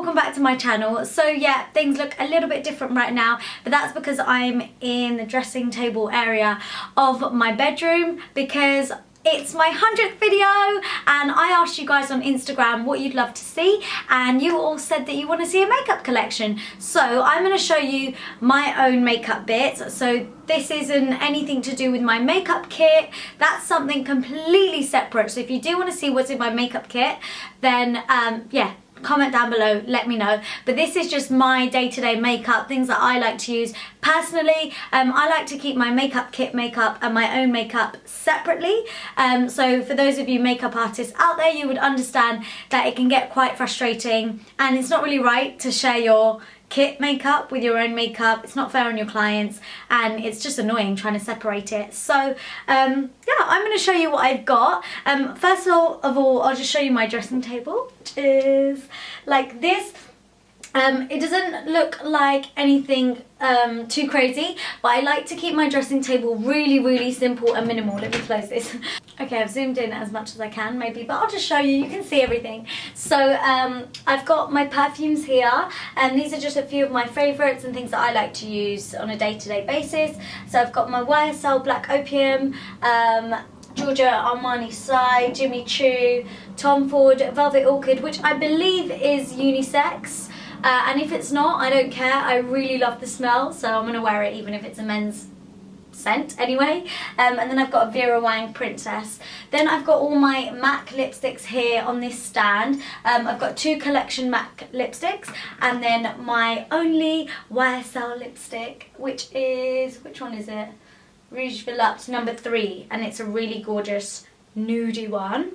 welcome back to my channel. So yeah, things look a little bit different right now, but that's because I'm in the dressing table area of my bedroom because it's my 100th video and I asked you guys on Instagram what you'd love to see, and you all said that you want to see a makeup collection. So I'm going to show you my own makeup bits. So this isn't anything to do with my makeup kit. That's something completely separate. So if you do want to see what's in my makeup kit, then yeah, comment down below, let me know. But this is just my day-to-day makeup, things that I like to use. Personally, I like to keep my makeup kit makeup and my own makeup separately. So for those of you makeup artists out there, you would understand that it can get quite frustrating and it's not really right to share your kit makeup with your own makeup. It's not fair on your clients and it's just annoying trying to separate it. So yeah, I'm going to show you what I've got. First of all, I'll just show you my dressing table, which is like this. It doesn't look like anything too crazy, but I like to keep my dressing table really simple and minimal. Let me close this. Okay, I've zoomed in as much as I can maybe, but I'll just show you, you can see everything. So I've got my perfumes here, and these are just a few of my favourites and things that I like to use on a day-to-day basis. So I've got my YSL Black Opium, Giorgio Armani Side, Jimmy Choo, Tom Ford Velvet Orchid, which I believe is unisex. And if it's not, I don't care. I really love the smell, so I'm going to wear it even if it's a men's scent anyway. And then I've got a Vera Wang Princess. Then I've got all my MAC lipsticks here on this stand. I've got 2 collection MAC lipsticks, and then my only YSL lipstick, which one is it? Rouge Volupte number 3, and it's a really gorgeous nudie one.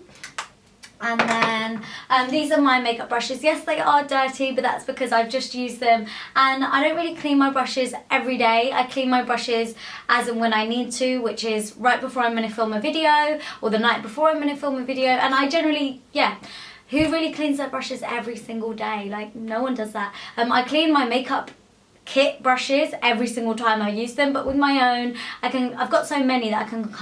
And then these are my makeup brushes. Yes, they are dirty, but that's because I've just used them, and I don't really clean my brushes every day. I clean my brushes as and when I need to, which is right before I'm going to film a video or the night before I'm going to film a video. And I generally, yeah, who really cleans their brushes every single day? Like, no one does that. I clean my makeup kit brushes every single time I use them, but with my own, I've got so many that I can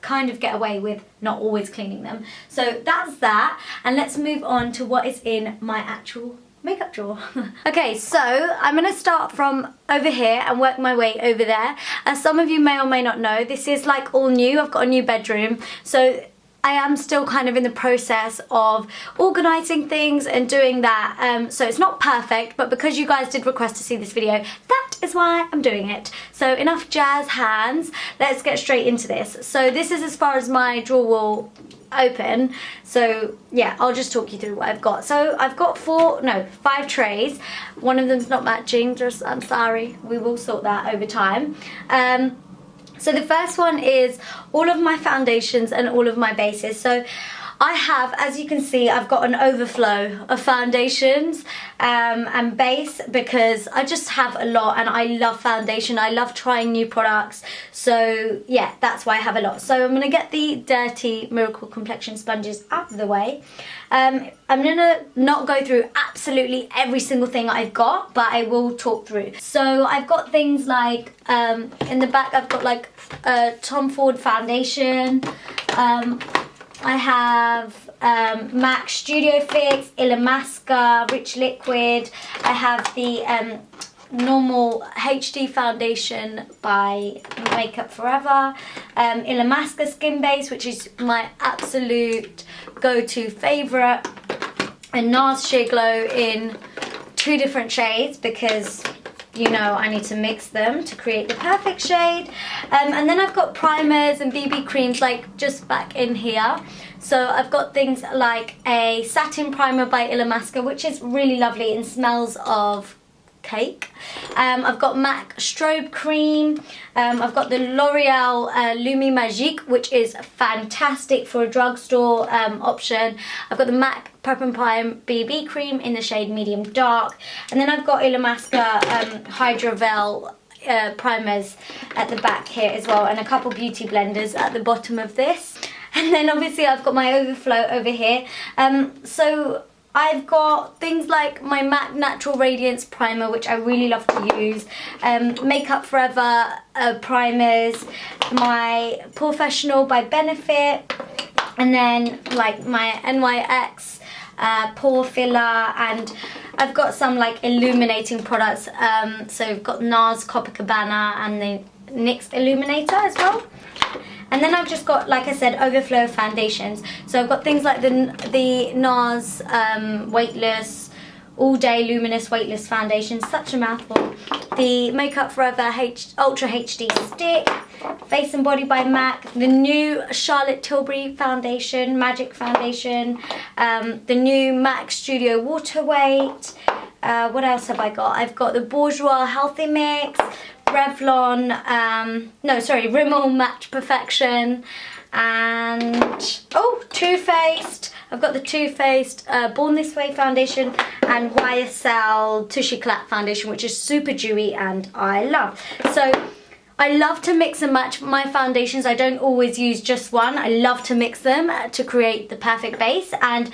kind of get away with not always cleaning them. So that's that, and let's move on to what is in my actual makeup drawer. Okay, so I'm going to start from over here and work my way over there. As some of you may or may not know, this is like all new. I've got a new bedroom, so I am still kind of in the process of organising things and doing that, so it's not perfect, but because you guys did request to see this video, that is why I'm doing it. So enough jazz hands, let's get straight into this. So this is as far as my drawer will open, so yeah, I'll just talk you through what I've got. So I've got 5 trays. One of them's not matching, just, I'm sorry, we will sort that over time. So the first one is all of my foundations and all of my bases. So I have, as you can see, I've got an overflow of foundations and base because I just have a lot and I love foundation. I love trying new products. So yeah, that's why I have a lot. So I'm going to get the dirty Miracle Complexion sponges out of the way. I'm going to not go through absolutely every single thing I've got, but I will talk through. So I've got things like, in the back I've got like Tom Ford foundation. I have MAC Studio Fix, Illamasqua Rich Liquid. I have the normal HD foundation by Makeup Forever. Illamasqua Skin Base, which is my absolute go-to favourite. And NARS Sheer Glow in 2 different shades because, you know, I need to mix them to create the perfect shade. And then I've got primers and BB creams like just back in here. So I've got things like a satin primer by Illamasqua, which is really lovely and smells of cake. I've got MAC Strobe Cream. I've got the L'Oreal Lumi Magique, which is fantastic for a drugstore option. I've got the MAC Prep and Prime BB Cream in the shade Medium Dark. And then I've got Illamasqua Hydrovel primers at the back here as well, and a couple beauty blenders at the bottom of this. And then obviously I've got my overflow over here. So I've got things like my MAC Natural Radiance Primer, which I really love to use, Makeup Forever primers, my Professional by Benefit, and then like my NYX pore filler, and I've got some like illuminating products. So I've got NARS Copacabana and the NYX Illuminator as well. And then I've just got, like I said, overflow foundations. So I've got things like the NARS Weightless, All Day Luminous Weightless Foundation, such a mouthful. The Makeup Forever Ultra HD Stick, Face and Body by MAC, the new Charlotte Tilbury Foundation, Magic Foundation, the new MAC Studio Water Weight. What else have I got? I've got the Bourjois Healthy Mix, Revlon, Rimmel Matte Perfection, and Too Faced. I've got the Too Faced Born This Way foundation and YSL Tushy Clap foundation, which is super dewy and I love. So I love to mix and match my foundations. I don't always use just one. I love to mix them to create the perfect base. And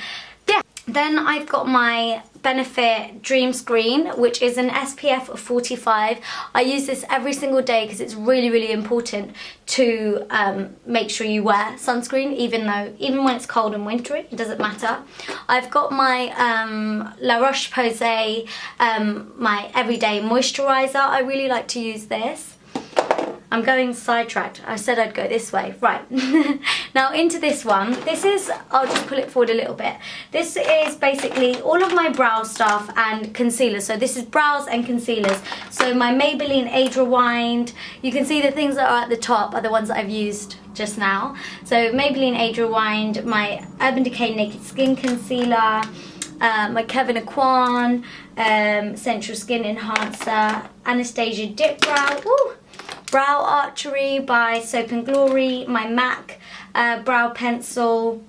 yeah, then I've got my Benefit Dream Screen, which is an SPF of 45. I use this every single day because it's really, really important to make sure you wear sunscreen, even when it's cold and wintry, it doesn't matter. I've got my La Roche-Posay, my Everyday Moisturizer. I really like to use this. I'm going sidetracked. I said I'd go this way. Right. Now into this one. This is, I'll just pull it forward a little bit. This is basically all of my brow stuff and concealers. So this is brows and concealers. So my Maybelline Age Rewind. You can see the things that are at the top are the ones that I've used just now. So Maybelline Age Rewind, my Urban Decay Naked Skin Concealer, my Kevyn Aucoin Central Skin Enhancer, Anastasia Dip Brow. Woo! Brow Archery by Soap & Glory, my MAC brow pencil,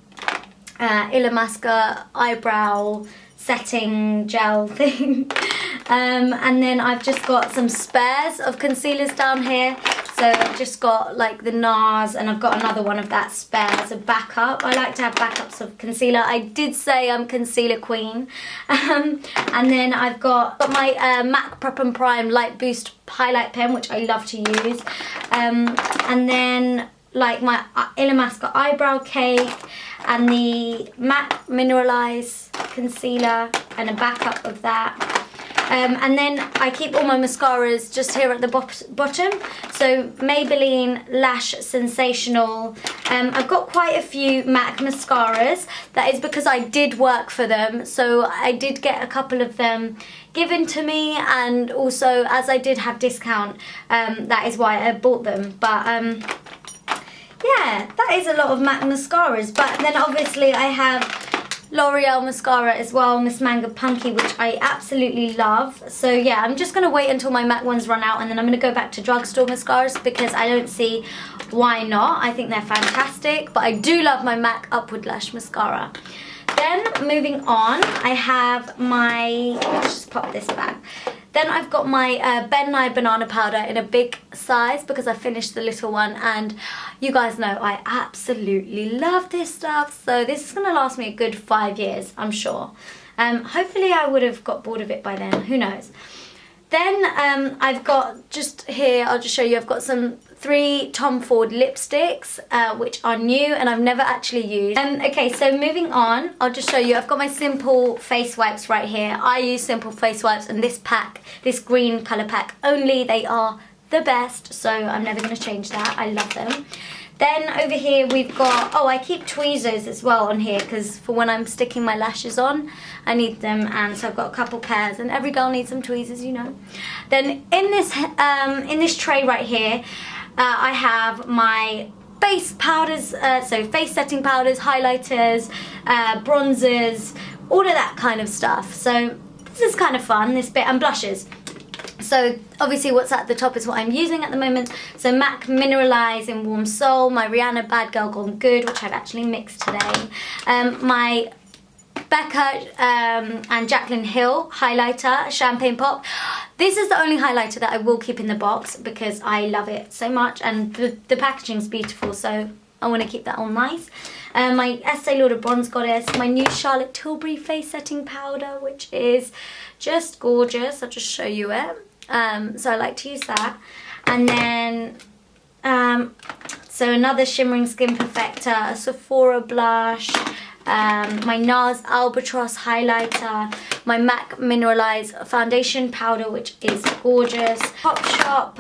Illamasqua eyebrow setting gel thing. And then I've just got some spares of concealers down here. So I've just got like the NARS, and I've got another one of that spare as a backup. I like to have backups of concealer. I did say I'm concealer queen. And then I've got my MAC Prep and Prime Light Boost highlight pen, which I love to use. And then like my Illamasqua eyebrow cake and the MAC Mineralize concealer and a backup of that. And then I keep all my mascaras just here at the bottom. So Maybelline Lash Sensational. I've got quite a few MAC mascaras. That is because I did work for them. So I did get a couple of them given to me, and also as I did have discount, that is why I bought them. But yeah, that is a lot of MAC mascaras. But then obviously I have L'Oreal mascara as well, Miss Mango Punky, which I absolutely love. So yeah, I'm just going to wait until my MAC ones run out, and then I'm going to go back to drugstore mascaras because I don't see why not. I think they're fantastic, but I do love my MAC Upward Lash Mascara. Then moving on, I have my, let's just pop this back. Then I've got my Ben Nye banana powder in a big size because I finished the little one, and you guys know I absolutely love this stuff. So this is going to last me a good 5 years, I'm sure. Hopefully I would have got bored of it by then, who knows. Then I've got just here, I'll just show you, I've got some 3 Tom Ford lipsticks, which are new and I've never actually used. Okay, so moving on, I'll just show you, I've got my Simple face wipes right here. I use Simple face wipes, and this pack, this green colour pack only, they are the best, so I'm never going to change that. I love them. Then over here we've got, I keep tweezers as well on here because for when I'm sticking my lashes on, I need them, and so I've got a couple pairs, and every girl needs some tweezers, you know. Then in this tray right here, I have my face powders, so face setting powders, highlighters, bronzers, all of that kind of stuff. So this is kind of fun, this bit, and blushes. So obviously what's at the top is what I'm using at the moment. So MAC Mineralize in Warm Soul, my Rihanna Bad Girl Gone Good, which I've actually mixed today. My Becca and Jaclyn Hill highlighter, Champagne Pop. This is the only highlighter that I will keep in the box because I love it so much, and the packaging's beautiful, so I want to keep that all nice. My Estee Lauder Bronze Goddess, my new Charlotte Tilbury face setting powder, which is just gorgeous. I'll just show you it. So I like to use that. And then, so another Shimmering Skin Perfector, a Sephora blush, my NARS Albatross highlighter, my MAC Mineralized foundation powder, which is gorgeous, Topshop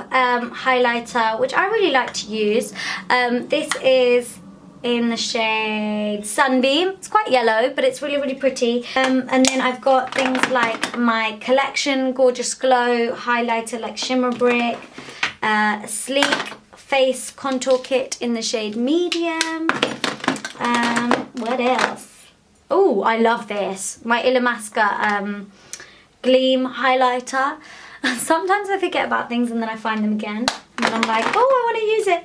highlighter, which I really like to use. This is in the shade Sunbeam. It's quite yellow, but it's really, really pretty. And then I've got things like my Collection Gorgeous Glow highlighter, like Shimmer Brick, Sleek Face Contour Kit in the shade Medium. What else? Oh, I love this. My Illamasqua Gleam highlighter. Sometimes I forget about things and then I find them again. And I'm like, oh, I want to use it.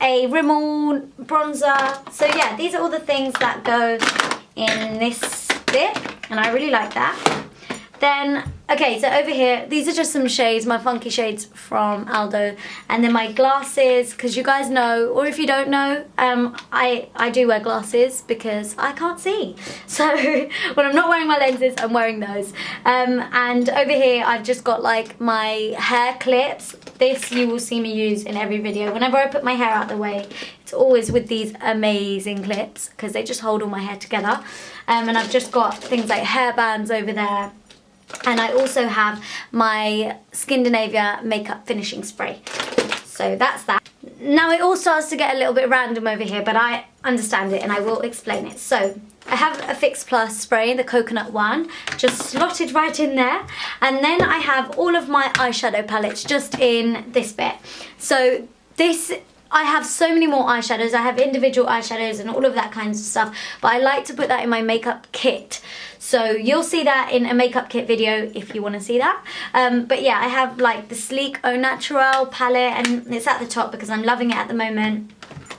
A Rimmel bronzer. So yeah, these are all the things that go in this bit. And I really like that. Then, okay, so over here, these are just some shades, my funky shades from Aldo. And then my glasses, because you guys know, or if you don't know, I do wear glasses because I can't see. So when I'm not wearing my lenses, I'm wearing those. And over here, I've just got like my hair clips. This you will see me use in every video. Whenever I put my hair out the way, it's always with these amazing clips because they just hold all my hair together. And I've just got things like hair bands over there. And I also have my Skindinavia makeup finishing spray. So that's that. Now it all starts to get a little bit random over here, but I understand it and I will explain it. So I have a Fix Plus spray, the coconut one, just slotted right in there. And then I have all of my eyeshadow palettes just in this bit. So this, I have so many more eyeshadows. I have individual eyeshadows and all of that kinds of stuff, but I like to put that in my makeup kit. So you'll see that in a makeup kit video if you want to see that. But yeah, I have like the Sleek Au Naturel palette, and it's at the top because I'm loving it at the moment.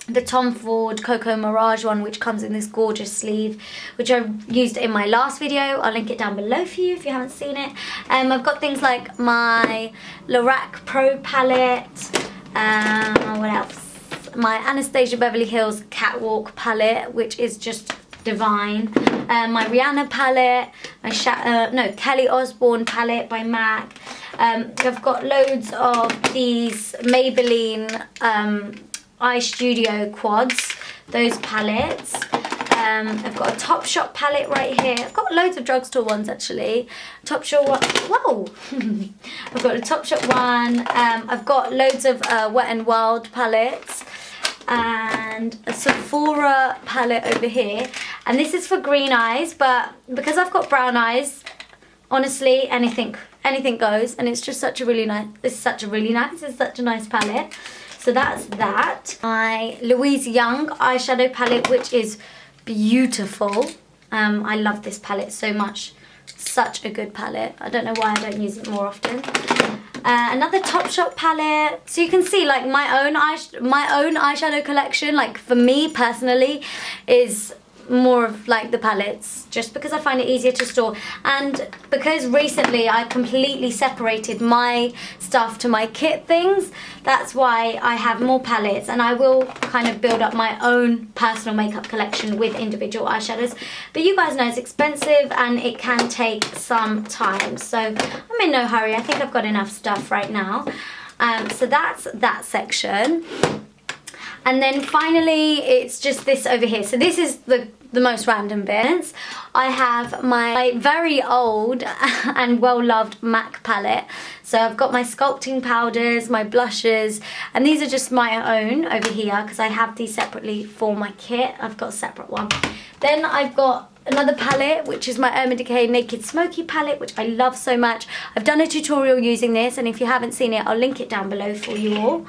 The Tom Ford Cocoa Mirage one, which comes in this gorgeous sleeve, which I used in my last video. I'll link it down below for you if you haven't seen it. I've got things like my Lorac Pro palette. What else? My Anastasia Beverly Hills Catwalk palette, which is just divine. My Rihanna palette, my Kelly Osbourne palette by MAC. I've got loads of these Maybelline Eye Studio quads, those palettes. I've got a Topshop palette right here. I've got loads of drugstore ones actually. Topshop one, whoa! I've got a Topshop one. I've got loads of Wet n Wild palettes. And a Sephora palette over here, and this is for green eyes, but because I've got brown eyes, honestly anything goes, and it's just such a really nice, it's such a nice palette. So that's that. My Louise Young eyeshadow palette, which is beautiful. I love this palette so much. Such a good palette. I don't know why I don't use it more often. Another Topshop palette. So you can see like my own eyeshadow collection, like for me personally, is more of like the palettes, just because I find it easier to store, and because recently I completely separated my stuff to my kit things. That's why I have more palettes, and I will kind of build up my own personal makeup collection with individual eyeshadows, but you guys know it's expensive and it can take some time, so I'm in no hurry. I think I've got enough stuff right now. So that's that section. And then finally, it's just this over here. So this is the most random bits. I have my very old and well-loved MAC palette. So I've got my sculpting powders, my blushes, and these are just my own over here because I have these separately for my kit. I've got a separate one. Then I've got another palette, which is my Urban Decay Naked Smoky palette, which I love so much. I've done a tutorial using this, and if you haven't seen it, I'll link it down below for you all.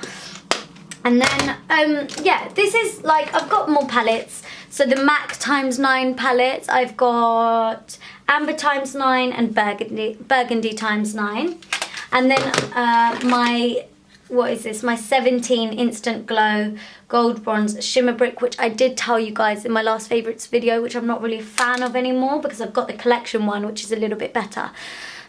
And then, yeah, this is like, I've got more palettes. So the MAC ×9 palettes, I've got Amber ×9 and Burgundy ×9. And then my, what is this? My 17 Instant Glow Gold Bronze Shimmer Brick, which I did tell you guys in my last favourites video, which I'm not really a fan of anymore because I've got the collection one, which is a little bit better.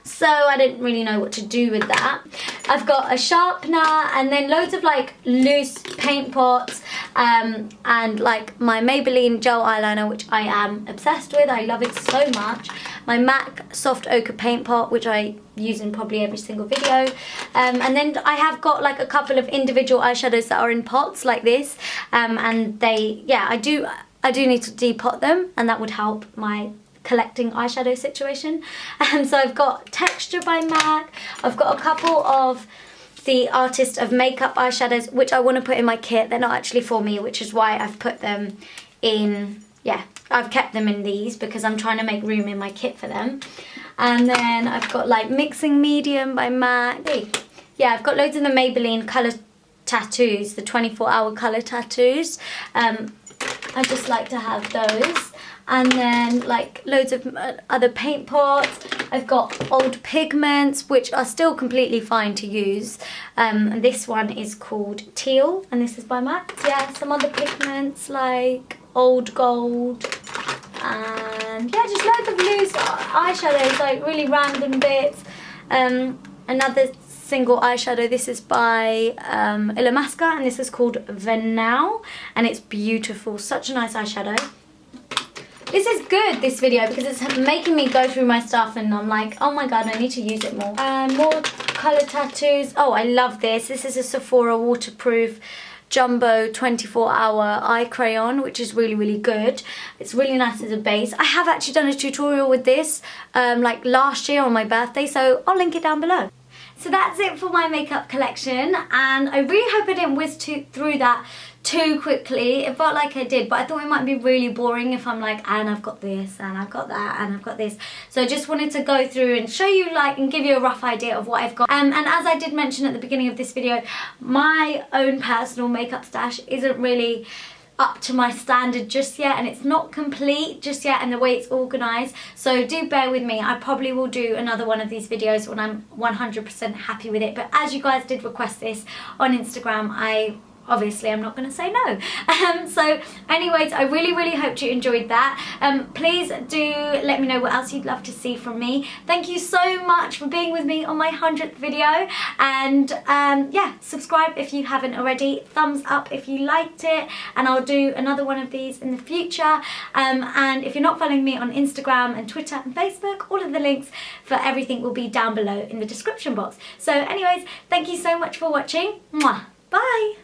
So I didn't really know what to do with that. I've got a sharpener and then loads of like loose paint pots and like my Maybelline gel eyeliner, which I am obsessed with. I love it so much. My MAC Soft Ochre paint pot, which I use in probably every single video. And then I have got like a couple of individual eyeshadows that are in pots like this. And they, yeah, I do I do need to depot them, and that would help my collecting eyeshadow situation. So I've got Texture by MAC. I've got a couple of the Artist of Makeup eyeshadows, which I want to put in my kit. They're not actually for me, which is why I've put them in, yeah, I've kept them in these because I'm trying to make room in my kit for them. And then I've got like Mixing Medium by MAC. Yeah, I've got loads of the Maybelline colour tattoos, the 24-hour colour tattoos. I just like to have those. And then like loads of other paint pots. I've got old pigments, which are still completely fine to use. And this one is called Teal, and this is by MAC. Yeah, some other pigments like Old Gold. And yeah, just loads of loose eyeshadows, like really random bits. Another single eyeshadow, this is by Illamasqua, and this is called Venal, and it's beautiful. Such a nice eyeshadow. This is good, this video, because it's making me go through my stuff and I'm like, oh my god, I need to use it more. More colour tattoos. Oh, I love this. This is a Sephora waterproof jumbo 24-hour eye crayon, which is really, really good. It's really nice as a base. I have actually done a tutorial with this like last year on my birthday, so I'll link it down below. So that's it for my makeup collection, and I really hope I didn't whiz through that too quickly. It felt like I did, but I thought it might be really boring if I'm like, and I've got this, and I've got that, and I've got this. So I just wanted to go through and show you, like, and give you a rough idea of what I've got. And as I did mention at the beginning of this video, my own personal makeup stash isn't really up to my standard just yet, and it's not complete just yet in the way it's organised, so do bear with me. I probably will do another one of these videos when I'm 100% happy with it, but as you guys did request this on Instagram, obviously I'm not going to say no. So anyways, I really, really hope you enjoyed that. Please do let me know what else you'd love to see from me. Thank you so much for being with me on my 100th video, and yeah, subscribe if you haven't already, thumbs up if you liked it, and I'll do another one of these in the future. And if you're not following me on Instagram and Twitter and Facebook, all of the links for everything will be down below in the description box. So anyways, thank you so much for watching. Mwah. Bye!